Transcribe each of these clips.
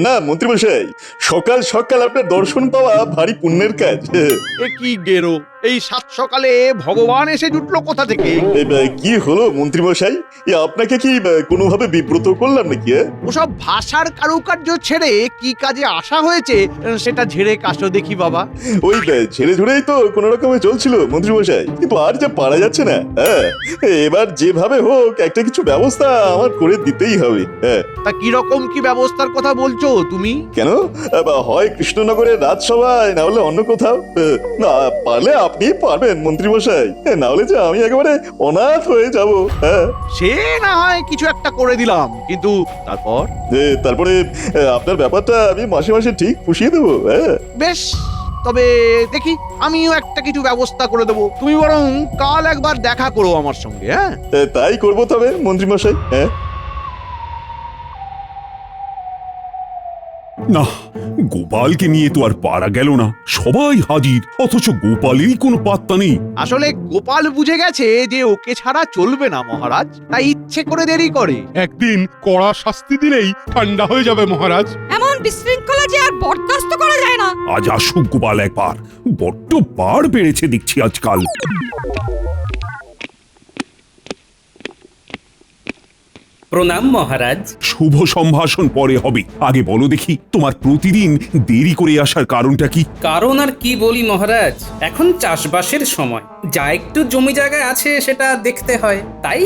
না মন্ত্রীমশাই, সকাল সকাল আপনার দর্শন পাওয়া ভারী পুণ্যের কাজ। এ কি গেরো, এই সাত সকালে ভগবান এসে জুটলো কোথা থেকে? কি হলো মন্ত্রীমশাই, আপনাকে কি কোনোভাবে বিব্রত করলাম নাকি? ওসব ভাষার কারুকার্য ছেড়ে কি কাজে আসা হয়েছে সেটা ঝেড়ে কাশো দেখি বাবা। ওই ছেড়ে ঝুড়েই তো কোনো রকমে চলছিল মন্ত্রীমশাই, কিন্তু আর যা পারা যাচ্ছে না। এবার যেভাবে হোক একটা কিছু ব্যবস্থা আমার করে দিতেই হবে। তা কিরকম কি ব্যবস্থার কথা বলছো তুমি? কেন, হয় কৃষ্ণনগরের রাজসভায়, না হলে অন্য কোথাও। না পারলে আপনি পারবেন মন্ত্রীমশাই, না হলে যে আমি একেবারে অনাথ হয়ে যাব। সে না হয় কিছু একটা করে দিলাম, কিন্তু তারপরে আপনার ব্যাপারটা আমি মাসে মাসে ঠিক পুষিয়ে দেবো। বেশ, তবে দেখি আমিও একটা কিছু ব্যবস্থা করে দেবো। তুমি বরং কাল একবার দেখা করো আমার সঙ্গে। তাই করবো তবে মন্ত্রীমশাই। না, গোপালকে নিয়ে তো আর পারা গেল না। সবাই হাজির, অথচ গোপালেরই কোনো পাত্তা নেই। আসলে গোপাল বুঝে গেছে যে ওকে ছাড়া চলবে না মহারাজ, তাই ইচ্ছে করে দেরি করে। একদিন কড়া শাস্তি দিলেই ঠান্ডা হয়ে যাবে মহারাজ। এমন বিশৃঙ্খলা যে আর বরদাস্ত করা যায় না। আজ আসুক গোপাল একবার, বড্ড বার বেড়েছে দেখছি আজকাল। প্রণাম মহারাজ। শুভ সম্ভাষণ পরে হবে, আগে বলো দেখি তোমার প্রতিদিন দেরি করে আসার কারণটা কি? কারণ আর কি বলি মহারাজ, এখন চাষবাসের সময়, যা একটু জমি জায়গায় আছে সেটা দেখতে হয়, তাই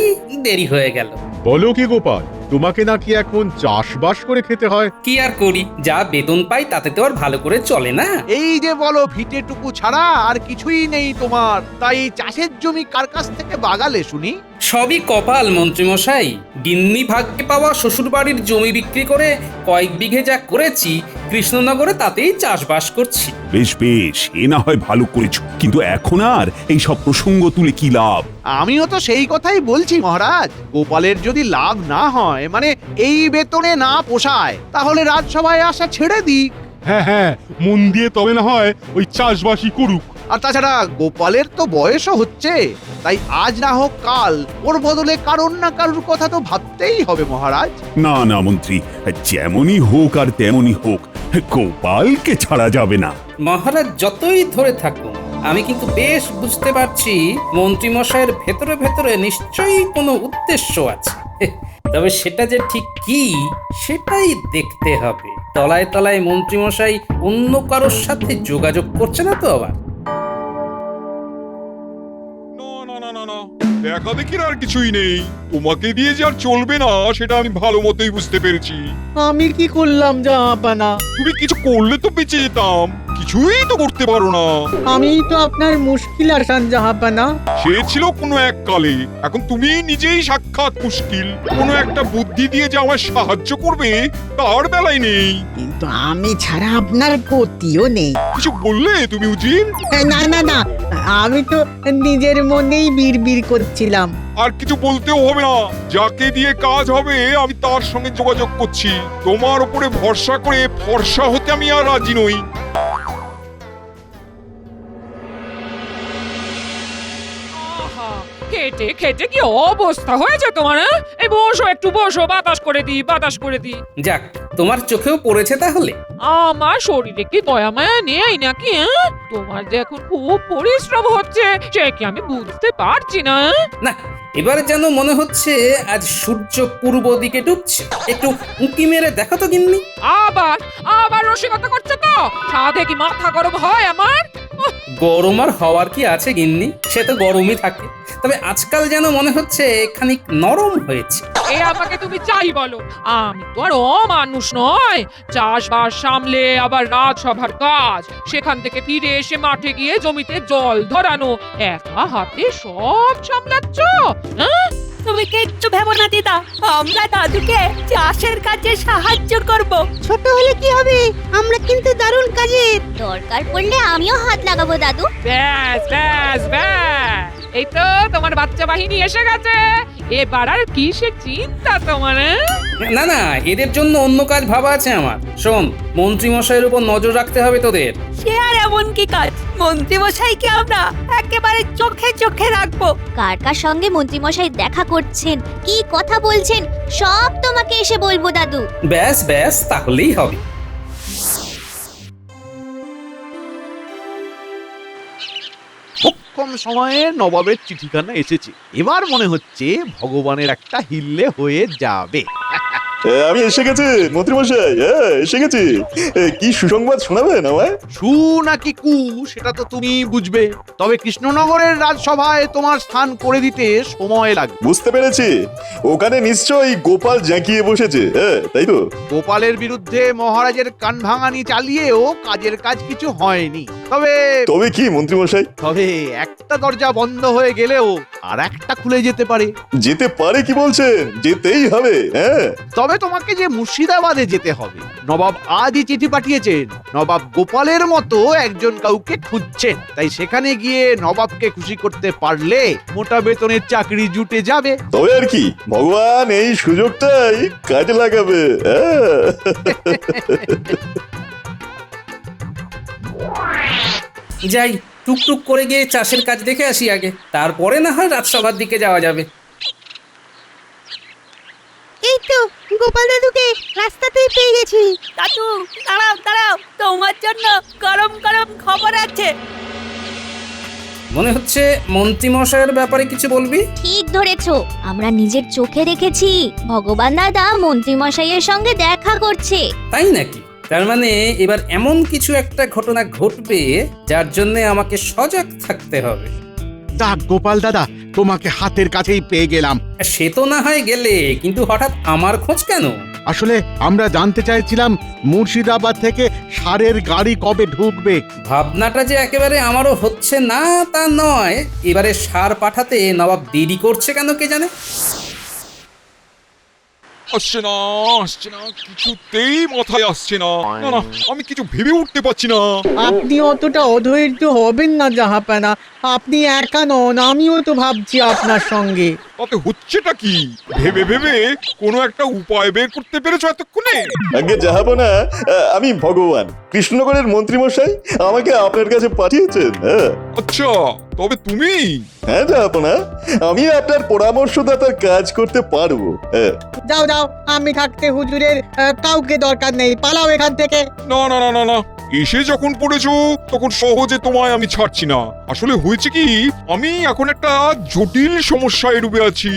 দেরি হয়ে গেল। বলো কি গোপাল, তোমাকে নাকি এখন চাষবাস করে খেতে হয়? কি আর করি, যা বেতন পাই তাতে তো আর ভালো করে চলে না। এই যে বলো ভিটেটুকু ছাড়া আর কিছুই নেই তোমার, তাই চাষের জমি কার কাছ থেকে বাগালে শুনি? সবই কপাল মন্ত্রীমশাই। গিন্নি ভাগ্যে পাওয়া শ্বশুর বাড়ির জমি বিক্রি করে কয়েক বিঘে যা করেছি কৃষ্ণনগরে, তাতেই চাষবাস করছি। বেশ বেশ, এ না হয় ভালো করেছো, কিন্তু এখন আর এই সব প্রসঙ্গ তুলে কি লাভ? আমিও তো সেই কথাই বলছি মহারাজ। গোপালের যদি লাভ না হয়, মানে এই বেতনে না পোষায়, তাহলে রাজসভায় আসা ছেড়ে দিক। হ্যাঁ হ্যাঁ, মন দিয়ে তবে না হয় ওই চাষবাসই করুক। আর তাছাড়া গোপালের তো বয়সও হচ্ছে, তাই আজ না হোক কাল ওর বদলে কারোর না কারোর কথা তো ভাবতেই হবে মহারাজ। না না মন্ত্রী, যেমনই হোক আর তেমনই হোক, গোপালকে ছাড়া যাবে না। মহারাজ যতই ধরে থাকুন, আমি কিন্তু বেশ বুঝতে পারছি মন্ত্রীমশাইয়ের ভেতরে ভেতরে নিশ্চয়ই কোনো উদ্দেশ্য আছে। তবে সেটা যে ঠিক কি সেটাই দেখতে হবে। তলায় তলায় মন্ত্রীমশাই অন্য কারোর সাথে যোগাযোগ করছে না তো আবার? না না না না, দেখা দেখির আর কিছুই নেই। তোমাকে দিয়ে যে আর চলবে না সেটা আমি ভালো মতোই বুঝতে পেরেছি। আমি কি করলাম জাহাপানা? তুমি কিছু করলে তো বেঁচে যেতাম, কিছুই তো করতে পারো না। আমি তো আপনার মুশকিল আসান জাহাপানা। সে ছিল কোনো এক কালে, এখন তুমি নিজেই সাক্ষাৎ মুশকিল। কোনো একটা বুদ্ধি দিয়ে যে আমায় সাহায্য করবে তার বেলায় নেই। কিন্তু আমি ছাড়া আপনার গতিও নেই। কিছু বললে তুমি উজির? না না না, আমি তো নিজের মনেই বিড়বিড় করছিলাম। আর কিছু বলতেও হবে না, যাকে দিয়ে কাজ হবে আমি তার সঙ্গে যোগাযোগ করছি। তোমার উপরে ভরসা করে ফর্সা হতে আমি আর রাজি নই। খেটে খেটে কি অবস্থা হয়েছে তোমার? এই বসো, একটু বসো, বাতাস করে দি, বাতাস করে দি। যাক, তোমার চোখেও পড়েছে তাহলে। আমার শরীরে কি দয়া মায়া নেই নাকি? তোমার যে এখন খুব পরিশ্রম হচ্ছে সে কি আমি বুঝতে পারছি না? না, এবারে যেন মনে হচ্ছে আজ সূর্য পূর্ব দিকে ডুবছে। একটু উঁকি মেরে দেখো তো গিন্নি। আবার আবার রসিকতা করছো তো? সাধে কি মাথা গরম হয় আমার? গরম আর হওয়ার কি আছে গিন্নি, সে তো গরমই থাকে। তবে আজকাল যেন মনে হচ্ছে খানিক নরম হয়েছে। এ আমাকে তুমি চাই বলো, আমি তো আর অমানুষ নয়। চাষবাস সামলে আবার রাজসভার কাজ, সেখান থেকে ফিরে এসে মাঠে গিয়ে জমিতে জল ধরানো, একা হাতে সব সামলাচ্ছ? হ্যাঁ, তুমি কিচ্ছু ভেবো না দিদা, আমরা দাদুকে চাষের কাজে সাহায্য করব। ছোট হলে কি হবে, আমরা কিন্তু দারুণ কাজের। দরকার পড়লে আমিও হাত লাগাবো দাদু। ব্যাস ব্যাস ব্যাস, এই তো তোমার বাচ্চা বাহিনী এসে গেছে। এবার আর কিসের চিন্তা তোমার? না না, এদের জন্য অন্য কাজ ভাবা আছে আমার। শোন, মন্ত্রী মশাইয়ের উপর নজর রাখতে হবে তোদের। সে আর এমন কি কাজ? মন্ত্রীমশাইকে আমরা একেবারে চোখে চোখে রাখবো। কার কার সঙ্গে মন্ত্রীমশাই দেখা করছেন, কি কথা বলছেন, সব তোমাকে এসে বলবো দাদু। ব্যাস ব্যাস, তাহলেই হবে। খুব কম সময়ে নবাবের চিঠিখানা এসেছে। এবার মনে হচ্ছে ভগবানের একটা হিল্লে হয়ে যাবে। আমি এসে গেছি মন্ত্রীমশাই, এসে গেছি। কি সুসংবাদ শোনাবেন আমায়? সু নাকি কু সেটা তো তুমি বুঝবে, তবে কৃষ্ণনগরের রাজসভায় তোমার স্থান করে দিতে সময় লাগবে। বুঝতে পেরেছি, ওখানে নিশ্চয়ই গোপাল জাঁকিয়ে বসেছে, তাই তো? গোপালের বিরুদ্ধে মহারাজের কানভাঙানি চালিয়েও কাজের কাজ কিছু হয়নি। তবে কি মন্ত্রীমশাই? তবে একটা দরজা বন্ধ হয়ে গেলেও আর একটা খুলে যেতে পারে। যেতে পারে কি বলছেন? যেতেই হবে। তবে তোমাকে যে মুর্শিদাবাদে যেতে হবে। নবাব আজই চিঠি পাঠিয়েছেন, নবাব গোপালের মতো একজন কাউকে খুঁজছেন। তাই সেখানে গিয়ে নবাবকে খুশি করতে পারলে মোটা বেতনের চাকরি জুটে যাবে। তবে আর কি, ভগবান এই সুযোগটাই কাজে লাগাবে। যাই, টুকটুক করে গিয়ে চাষের কাজ দেখে আসি আগে, তারপরে না হয় রাজসভার দিকে যাওয়া যাবে। এই তো গোপাল দাদুকে রাস্তাতেই পেয়ে গেছি। দাদু দাঁড়াও দাঁড়াও, তোমার জন্য গরম গরম খবর আছে। মনে হচ্ছে মন্ত্রী মশাইয়ের ব্যাপারে কিছু বলবি। ঠিক ধরেছো, আমরা নিজের চোখে দেখেছি ভগবান দাদা মন্ত্রী মশাইয়ের সঙ্গে দেখা করছে। তাই নাকি? তার মানে এবার এমন কিছু একটা ঘটনা ঘটবে যার জন্য আমাকে সজাগ থাকতে হবে। যাক গোপাল দাদা, তোমাকে হাতের কাছেই পেয়ে গেলাম। সে তো না হয় গেলে, কিন্তু হঠাৎ আমার খোঁজ কেন? আসলে আমরা জানতে চাইছিলাম মুর্শিদাবাদ থেকে সারের গাড়ি কবে ঢুকবে। ভাবনাটা যে একেবারে আমারও হচ্ছে না তা নয়, এবারে সার পাঠাতে নবাব দেরি করছে কেন কে জানে। আসছে না, আসছে না, কিছুতেই মাথায় আসছে না। না না, আমি কিছু ভেবে উঠতে পারছি না। আপনি অতটা অধৈর্য হবেন না জাহাপানা, আপনি একা নন, আমিও তো ভাবছি আপনার সঙ্গে। তাতে হচ্ছেটা কি? ভেবে ভেবে কোনো একটা উপায় বের করতে পেরেছো এতক্ষণে? আগে যাবো না, আমি ভগবান। কৃষ্ণনগরের মন্ত্রীমশাই আমাকে আপনার কাছে পাঠিয়েছেন। আচ্ছা, তবে তুমি? হ্যাঁ যাবো না, আমি আপনার পরামর্শদাতার কাজ করতে পারবো। যাও যাও, আমি থাকতে হুজুরের কাউকে দরকার নেই, পালাও এখান থেকে। না না না না না, এসে যখন পড়েছো তখন সহজে তোমায় আমি ছাড়ছি না। আসলে হয়েছে কি, আমি এখন একটা জটিল সমস্যায় ডুবে আছি।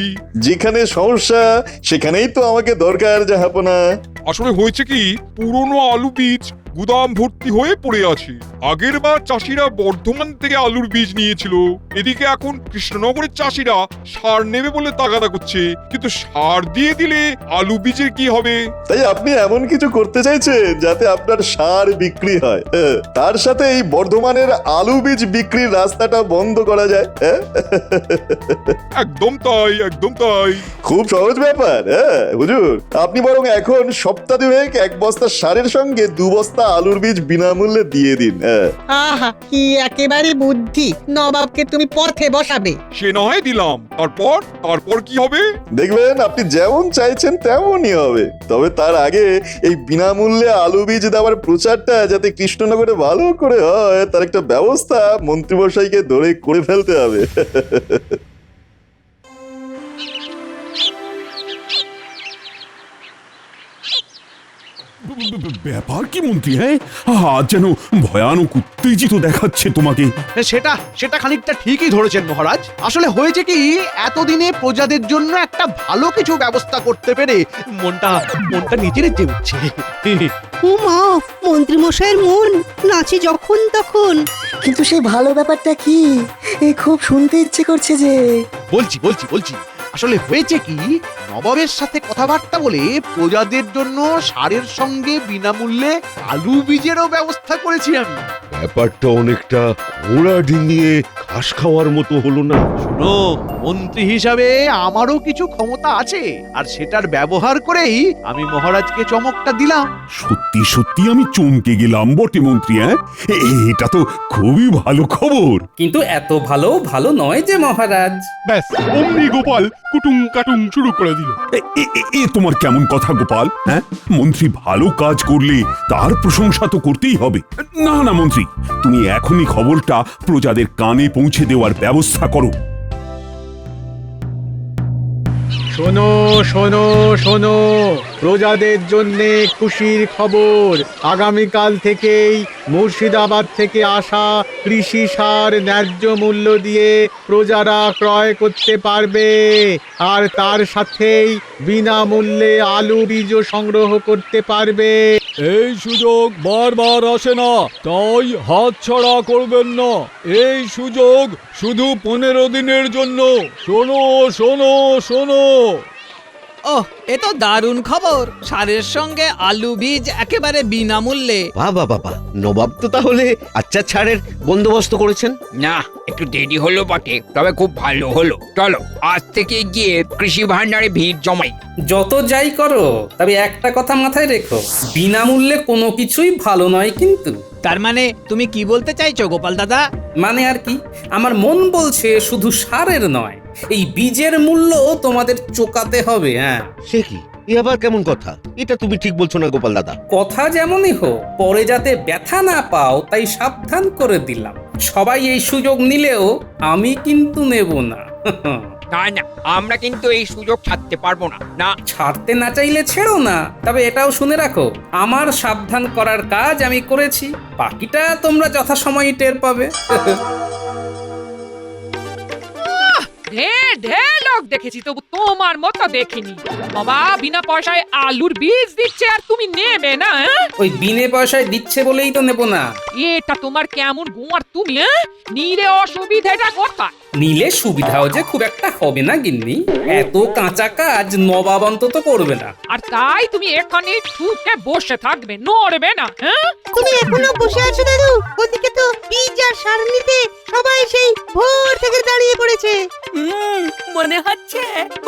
যেখানে সমস্যা সেখানেই তো আমাকে দরকার জাহাপনা। আসলে হয়েছে কি, পুরনো আলু বীজ গুদাম ভর্তি হয়ে পড়ে আছে। আগের বার চাষিরা বর্ধমান থেকে আলুর বীজ নিয়েছিল, এদিকে এখন কৃষ্ণনগরের চাষিরা সার নেবে বলে তাগাদা করছে। কিন্তু সার দিয়ে দিলে আলু বীজের কি হবে? তাই আপনি এমন কিছু করতে চাইছেন যাতে আপনার সার বিক্রি হয়, তার সাথে এই বর্ধমানের আলু বীজ বিক্রির রাস্তাটা বন্ধ করা যায়। একদম তাই, একদম তাই। খুব সহজ ব্যাপার। হুজুর, আপনি বরং এখন সপ্তাহ দুয়েক এক বস্তা সারের সঙ্গে 2 বস্তা আলুর বীজ বিনামূল্যে দিয়ে দিন। আহা, কি একেবারে বুদ্ধি! নবাবকে তুমি পথে বসাবে। সে না হয় দিলাম, তারপর কি হবে? দেখবেন আপনি যেমন চাইছেন তেমনই হবে। তবে তার আগে এই বিনামূল্যে আলু বীজ দেওয়ার প্রচারটা যাতে কৃষ্ণনগরে ভালো করে হয়, তার একটা ব্যবস্থা মন্ত্রীমশাইকে ধরে করে ফেলতে হবে। ব্যাপার কি মন্ত্রী? আজ যেন ভয়ানক উত্তেজিত দেখাচ্ছে তোমাকে। সেটা খানিকটা ঠিকই ধরেছেন মহারাজ। আসলে হয়েছে কি, এতদিনে প্রজাদের জন্য একটা ভালো কিছু ব্যবস্থা করতে পেরে মনটা নিচে নিচে উঠছে। ও মা, মন্ত্রী মশাইয়ের মন নাচে যখন তখন। কিন্তু সেই ভালো ব্যাপারটা কি? খুব শুনতে ইচ্ছে করছে যে। বলছি আসলে হয়েছে কি, নবাবের সাথে কথাবার্তা বলে প্রজাদের জন্য সারের সঙ্গে বিনামূল্যে আলু বীজেরও ব্যবস্থা করেছি আমি। ব্যাপারটা অনেকটা ঘোড়া ডিঙিয়ে ঘাস খাওয়ার মতো হলো না? শোনো, মন্ত্রী হিসাবে আমারও কিছু ক্ষমতা আছে, আর সেটার ব্যবহার করেই আমি মহারাজকে চমকটা দিলাম। সত্যি সত্যি আমি চমকে গেলাম বটে মন্ত্রী। এটা তো খুবই ভালো খবর। কিন্তু এত ভালো ভালো নয় যে মহারাজ। ব্যাস অমনি গোপাল কুটুম কাটুম শুরু করে দিল। এ তোমার কেমন কথা গোপাল? মন্ত্রী ভালো কাজ করলে তার প্রশংসা তো করতেই হবে। না না মন্ত্রী, তুমি এখনই খবরটা প্রজাদের কানে পৌঁছে দেওয়ার ব্যবস্থা করো। শোনো শোনো শোনো, প্রজাদের জন্য খুশির খবর। আগামীকাল থেকেই মুর্শিদাবাদ থেকে আসা কৃষি সার ন্যায্য মূল্য দিয়ে প্রজারা ক্রয় করতে পারবে, আর তার সাথেই বিনামূল্যে আলু বীজও সংগ্রহ করতে পারবে। এই সুযোগ বারবার আসে না, তাই হাতছাড়া করবেন না। এই সুযোগ শুধু 15 দিনের জন্য। শোনো শোনো শোনো। ওহ, এ তো দারুণ খবর। সারের সঙ্গে আলু বীজ একেবারে বিনামূল্যে। বাবা বাবা, নবাব তো তাহলে আচ্ছা ছাড়ের বন্দোবস্ত করেছেন। না, একটু দেরি হলো বটে, তবে খুব ভালো হলো। চলো আজ থেকে গিয়ে কৃষি ভান্ডারে ভিড় জমাই। যত যাই করো, তবে একটা কথা মাথায় রেখো, বিনামূল্যে কোনো কিছুই ভালো নয় কিন্তু। তার মানে তুমি কি বলতে চাইছো গোপাল দাদা? মানে আর কি, আমার মন বলছে শুধু সারের নয়, এই বীজের মূল্য তোমাদের চোকাতে হবে। হ্যাঁ, সে কি, এ আবার কেমন কথা? এটা তুমি ঠিক বলছো না গোপাল দাদা। কথা যেমনই হোক, পরে যাতে ব্যথা না পাও তাই সাবধান করে দিলাম। সবাই এই সুযোগ নিলেও আমি কিন্তু নেব না। না না, আমরা কিন্তু এই সুযোগ ছাড়তে পারবো না। না, ছাড়তে না চাইলে ছেড়ো না, তবে এটাও শুনে রাখো, আমার সাবধান করার কাজ আমি করেছি, বাকিটা তোমরা যথাসময়ে টের পাবে। ঢের লোক দেখেছি, তবু তোমার মতো দেখিনি। বাবা বিনা পয়সায় আলুর বীজ দিচ্ছে আর তুমি নেবে না? ওই বিনে পয়সায় দিচ্ছে বলেই তো নেব না। এটা তোমার কেমন গুয়ার তুমি? নিলে অসুবিধাটা কোথায়? নিলে সুবিধাও যে খুব একটা হবে না গিন্নি, এত কাঁচা কাজ নবাব অন্তত করবে না। আর তাই তুমি এখানে ঠুকে বসে থাকবে, নড়বে না? তুমি এখনো বসে আছো দাদু? ওদিকে তো বীজ আর সার নিতে সবাই সেই ভোর থেকে দাঁড়িয়ে পড়েছে। মনে হচ্ছে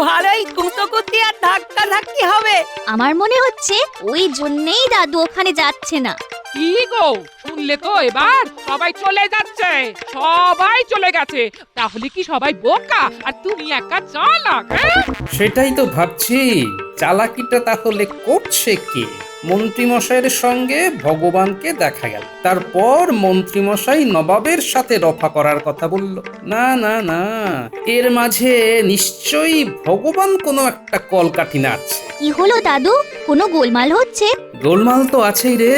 ভালোই কুতকুতি আর ধাক্কা ধাক্কি হবে। আমার মনে হচ্ছে ওই জন্যেই দাদু ওখানে যাচ্ছে না। কি গো, শুনলে তো এবার? সবাই চলে যাচ্ছে, সবাই চলে গেছে। তাহলে কি সবাই বোকা আর তুমি একা চালাক? সেটাই তো ভাবছি, চালাকিটা তাহলে করছে কে? মন্ত্রীমশাইয়ের সঙ্গে ভগবানকে দেখা গেল, তারপর মন্ত্রীমশাই নবাবের সাথে রফা করার কথা বলল। না না না, এর মাঝে নিশ্চয়ই ভগবান কোনো একটা কলকাঠি নাড়ছে। কি হলো দাদু, কোনো গোলমাল হচ্ছে? গোলমাল তো আছেই রে,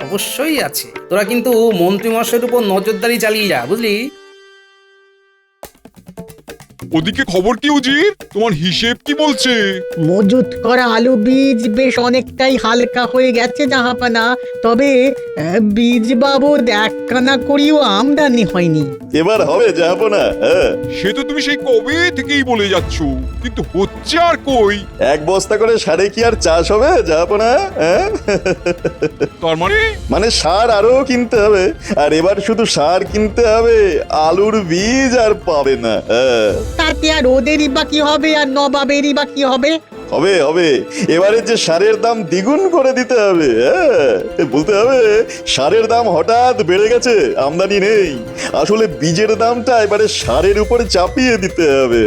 অবশ্যই আছে। তোরা কিন্তু মন্ত্রীমশাইয়ের উপর নজরদারি চালিয়ে যা, বুঝলি? ওদিকে খবর কি উজির? তোমার হিসেব কি বলছে? মজুত করা আলু বীজ বেশ অনেকটাই হালকা হয়ে গেছে জাহাপানা, তবে বীজ বাবদ একখানা করিও আমদানি হয়নি। এবার হবে যাবো না। সে তো তুমি সেই কবে থেকেই বলে যাচ্ছ, কিন্তু হচ্ছে আর কই? 1 বস্তা করে সারে কি আর চাষ হবে যাবো না? তার মানে সার আরো কিনতে হবে, আর এবার শুধু সার কিনতে হবে, আলুর বীজ আর পাবে না। তাতে আর ওদেরই বা কি হবে, আর নবাবেরই বা কি হবে? হবে হবে, এবারে যে সারের দাম দ্বিগুণ করে দিতে হবে। বলতে হবে সারের দাম হঠাৎ বেড়ে গেছে, আমদানি নেই, আসলে বীজের দামটা এবারে সারের উপরে চাপিয়ে দিতে হবে।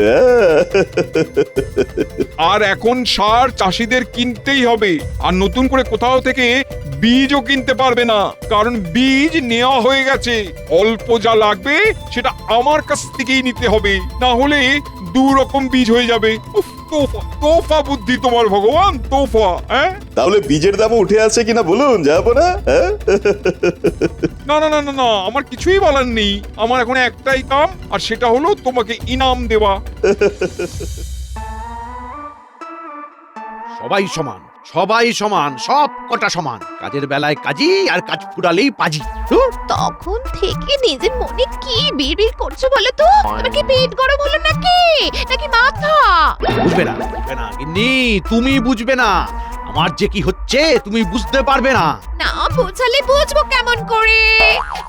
আর এখন সার চাষিদের কিনতেই হবে, আর নতুন করে কোথাও থেকে বীজও কিনতে পারবে না, কারণ বীজ নেওয়া হয়ে গেছে। অল্প যা লাগবে সেটা আমার কাছ থেকেই নিতে হবে, না হলে 2 রকম বীজ হয়ে যাবে। উফ, তোফা তোফা বুদ্ধি তোমার ভগবান, তোফা। তাহলে বীজের দামও উঠে আছে কিনা বলুন যাবো না? না না না না না, আমার কিছুই বলার নেই। আমার এখন একটাই কাম, আর সেটা হলো তোমাকে ইনাম দেওয়া। সবাই সমান, সবাই সমান, সব কটা সমান। কাজের বেলায় কাজী, আর কাজ ফুরালেই পাজি। তখন থেকে নিজের মনে কি বিড়বিড় করছো বলো তো? তোমার কি পেট গরম হলো নাকি, নাকি মাথা? বুঝবে না, বুঝবে না গিন্নি, তুমি বুঝবে না। আমার যে কি হচ্ছে তুমি বুঝতে পারবে না। না বোঝালে বুঝবো কেমন করে?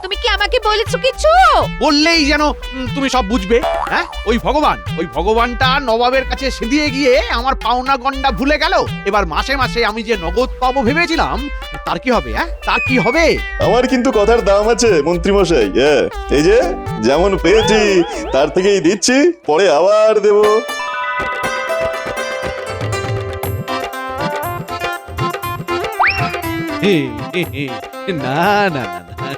তুমি কি আমাকে বলেছো কিছু? বললেই যেন তুমি সব বুঝবে। হ্যাঁ, ওই ভগবানটা নবাবের কাছে সেদিয়ে গিয়ে আমার পাওনা গন্ডা ভুলে গেল। এবার মাসে মাসে আমি যে নগদ পাবো ভেবেছিলাম, তার কি হবে? হ্যাঁ, তার কি হবে? আমার কিন্তু কথার দাম আছে মন্ত্রীমশাই। হ্যাঁ, এই যে যেমন পেয়েছি তার থেকেই দিচ্ছি, পরে আবার দেব। না না না না,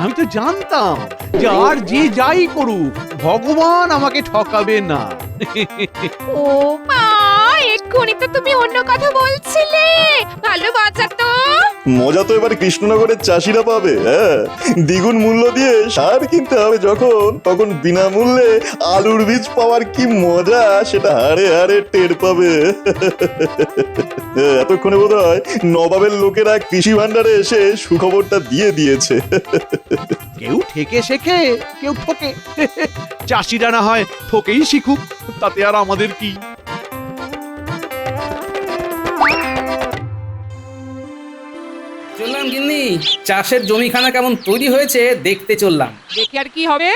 আমি তো জানতাম যে আর যে যাই করুক ভগবান আমাকে ঠকাবে না। ও মা, এক্ষুনি তো তুমি অন্য কথা বলছিলে। ভালো বাঁচা তো। মজা তো এবার কৃষ্ণনগরের চাষিরা পাবে। হ্যাঁ, দ্বিগুণ মূল্য দিয়ে সার কিনতে হবে যখন, তখন বিনামূল্যে আলুর বীজ পাওয়ার কি মজা সেটা হাড়ে হাড়ে টের পাবে। এতক্ষণে বোধ হয় নবাবের লোকেরা কৃষি ভান্ডারে এসে সুখবরটা দিয়ে দিয়েছে। কেউ ঠেকে শেখে, কেউ ঠকে। চাষিরা না হয় ঠকেই শিখুক, তাতে আর আমাদের কি? চললাম গিন্নি, চাষের জমিখানা কেমন তৈরি হয়েছে দেখতে চললাম। দেখে আর কি হবে?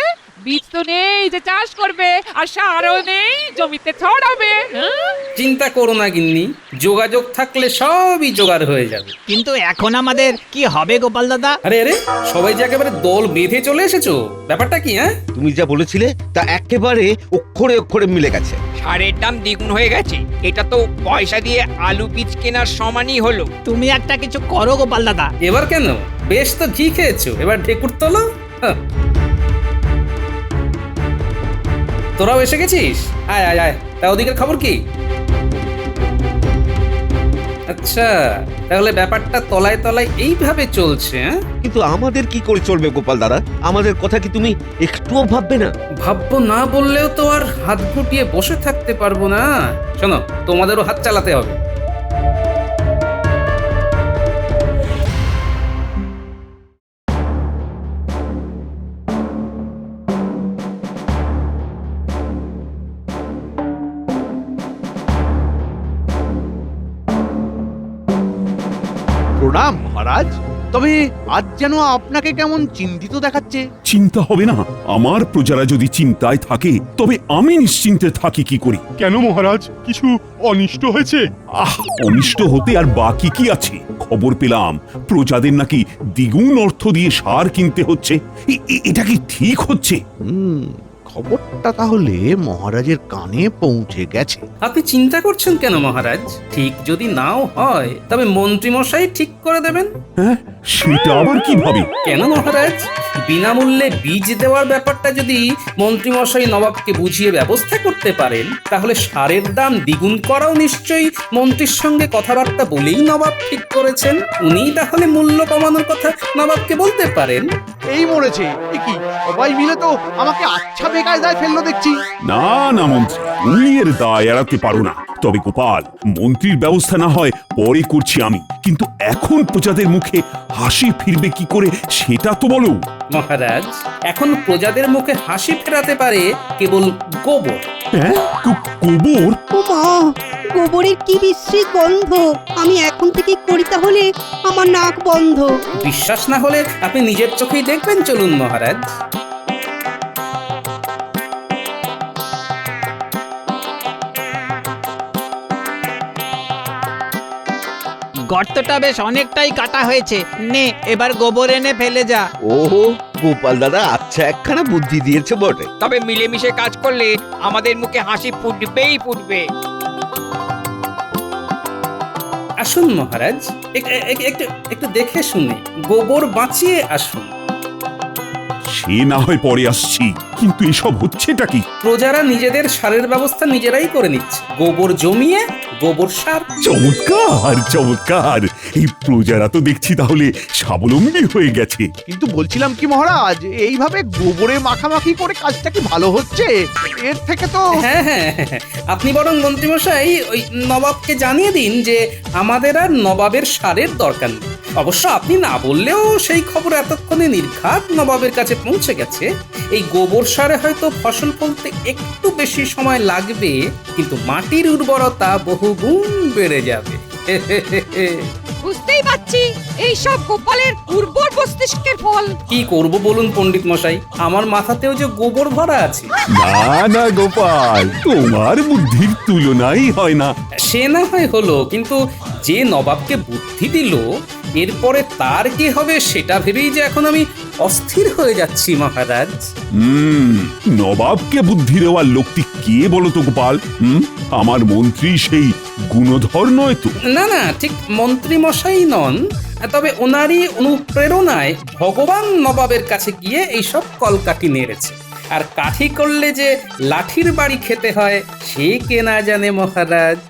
বীজ তো নেই যে চাষ করবে, আর সারও নেই জমিতে ছড়াবে। হ্যাঁ? চিন্তা করো না গিন্নি, যোগাযোগ থাকলে সবই জোগাড় হয়ে যাবে। কিন্তু এখন আমাদের কি হবে গোপাল দাদা? আরে আরে, সবাই যে একেবারে দল বেঁধে চলে এসেছো, ব্যাপারটা কি? হ্যাঁ, তুমি যা বলেছিলে তা একেবারে অক্ষরে অক্ষরে মিলে গেছে। সারের দাম দ্বিগুণ হয়ে গেছে। এটা তো পয়সা দিয়ে আলু বীজ কেনার সমানই হলো। তুমি একটা কিছু করো গোপাল দাদা। এবার কেন? বেশ তো ঘি খেয়েছো, এবার ঢেকুর তোলো। হ্যাঁ। তোরাও এসে গেছিস? আয় আয় আয়, তা ওদিকের খবর কি? আচ্ছা, তাহলে ব্যাপারটা তলায় তলায় এইভাবে চলছে। কিন্তু আমাদের কি করে চলবে গোপাল দাদা? আমাদের কথা কি তুমি একটুও ভাববে না? ভাববো না বললেও তো আর হাত গুটিয়ে বসে থাকতে পারবো না। শোনো, তোমাদেরও হাত চালাতে হবে। প্রণাম মহারাজ। তবে আজ যেন আপনাকে কেমন চিন্তিত দেখাচ্ছে। চিন্তা হবে না? আমার প্রজারা যদি চিন্তায় থাকে তবে আমি নিশ্চিন্তে থাকি কি করি? কেন মহারাজ, কিছু অনিষ্ট হয়েছে? অনিষ্ট হতে আর বাকি কি আছে? খবর পেলাম প্রজাদের নাকি দ্বিগুণ অর্থ দিয়ে সার কিনতে হচ্ছে। এটা কি ঠিক হচ্ছে? খবরটা তাহলে মহারাজের কানে পৌঁছে গেছে। আপনি চিন্তা করছেন কেন মহারাজ? ঠিক যদি নাও হয় তবে মন্ত্রীমশাই ঠিক করে দেবেন। হ্যাঁ, সেটা আবার কিভাবে? কেন মহারাজ? বিনামূল্যে বীজ দেওয়ার ব্যাপারটা যদি মন্ত্রীমশাই নবাবকে বুঝিয়ে ব্যবস্থা করতে পারেন, তাহলে সারের দাম দ্বিগুণ করাও নিশ্চয়ই মন্ত্রীর সঙ্গে কথাবার্তা বলেই নবাব ঠিক করেছেন। উনিই তাহলে মূল্য কমানোর কথা নবাবকে বলতে পারেন। এই মরেছে, এ কি সবাই মিলে তো আমাকে আচ্ছা বেকায়দায় ফেললো দেখছি। না না মন্ত্রী, তুমি এর দায় এড়াতে পারো না। তবে গোপাল, মন্ত্রীর ব্যবস্থা না হয় পরে করছি আমি, কিন্তু এখন প্রজাদের মুখে হাসি ফিরবে কি করে সেটা তো বলো। মহারাজ, এখন প্রজাদের মুখে হাসি ফেরাতে পারে কেবল গোবর। হ্যাঁ, গোবর? ও মা, গোবরের কি বিশ্রী গন্ধ! আমি এখন থেকে করি তাহলে আমার নাক বন্ধ। বিশ্বাস না হলে আপনি নিজের চোখেই দেখবেন, চলুন মহারাজ। গর্তটা বেশ অনেকটাই কাটা হয়েছে। নে, এবার গোবর এনে ফেলে যা। ওহো, গোপাল দাদা আচ্ছা একখানা বুদ্ধি দিয়েছে বটে। তবে মিলেমিশে কাজ করলে আমাদের মুখে হাসি ফুটবেই ফুটবে। আসুন মহারাজ, একটু দেখে শুনে গোবর বাঁচিয়ে আসুন। সে না হয় পরে আসছি, কিন্তু এসব হচ্ছেটা কি? প্রজারা নিজেদের সারের ব্যবস্থা নিজেরাই করে নিচ্ছে। গোবর জমিয়ে গোবর সার। চমৎকার চমৎকার! এই প্রজারা তো দেখছি তাহলে স্বাবলম্বী হয়ে গেছে। কিন্তু বলছিলাম কি মহারাজ, এইভাবে গোবরে মাখামাখি করে কাজটা কি ভালো হচ্ছে? এর থেকে তো হ্যাঁ হ্যাঁ, আপনি বরং মন্ত্রীমশাই ওই নবাবকে জানিয়ে দিন যে আমাদের আর নবাবের সারের দরকার নেই। অবশ্য আপনি না বললেও সেই খবর এতক্ষণে নির্ঘাত নবাবের কাছে পৌঁছে গেছে। এই গোবর সারে হয়তো ফসল ফলতে একটু বেশি সময় লাগবে, কিন্তু মাটির উর্বরতা বহুগুণ বেড়ে যাবে। বুঝতেই পারছি এই সব গোপালের উর্বর মস্তিষ্কের ফল। কি করব বলুন পণ্ডিত মশাই, আমার মাথাতেও যে গোবর ভরা আছে। না না গোপাল, তোমার বুদ্ধির তুলনাই হয় না। সে না হয় হলো, কিন্তু যে নবাবকে বুদ্ধি দিল এরপরে তার কি হবে সেটা ভেবেই যে এখন আমি অস্থির হয়ে যাচ্ছি মহারাজ। নবাবকে বুদ্ধি দেওয়ার লোকটি কে বলো তো গোপাল? আমার মন্ত্রী সেই গুণধর নয় তো? না না, ঠিক মন্ত্রী মশাই নন, তবে ওনারই অনুপ্রেরণায় ভগবান নবাবের কাছে গিয়ে এইসব কলকাঠি নেড়েছে। আর কাঠি করলে যে লাঠির বাড়ি খেতে হয় সে কে না জানে মহারাজ।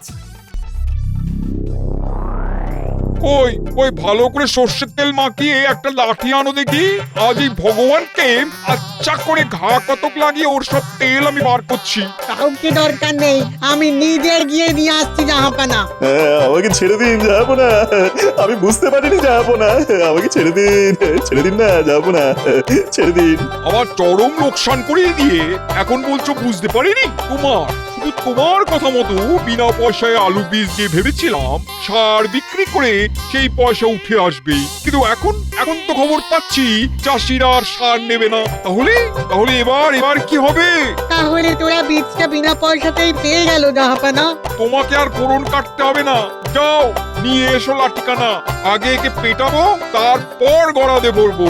ওই ওই ভালো করে সর্ষের তেল মাখিয়ে একটা লাঠি আনো দেখি। আজ এই ভগবানকে আচ্ছা করে ঘা কতক লাগিয়ে ওর সব তেল আমি বার করছি। কাউকে দরকার নেই, আমি নিজে গিয়ে নিয়ে আসছি জাহাপানা। আমাকে ছেড়ে দিন, যাবো না। আমি বুঝতে পারিনি, যাবো না। আমাকে ছেড়ে দিন, ছেড়ে দিন না, যাবো না, ছেড়ে দিন। আবার চরম লোকসান করিয়ে দিয়ে এখন বলছো বুঝতে পারিনি। শুধু তোমার কথা মতো বিনা পয়সায় আলু বীজ দিয়ে ভেবেছিলাম সার বিক্রি করে সেই পয়সা উঠে আসবে, কিন্তু এখন তো খবর পাচ্ছি চাষিরা আর সার নেবে না। তাহলে তাহলে এবার কি হবে? তাহলে তোরা বীজটা বিনা পয়সাতেই পেয়ে গেল জাহাপানা। তোমাকে আর ফোড়ন কাটতে হবে না, যাও নিয়ে এসো লাঠিকানা। আগে একে পেটাবো, তারপর গড়াতে ভরবো।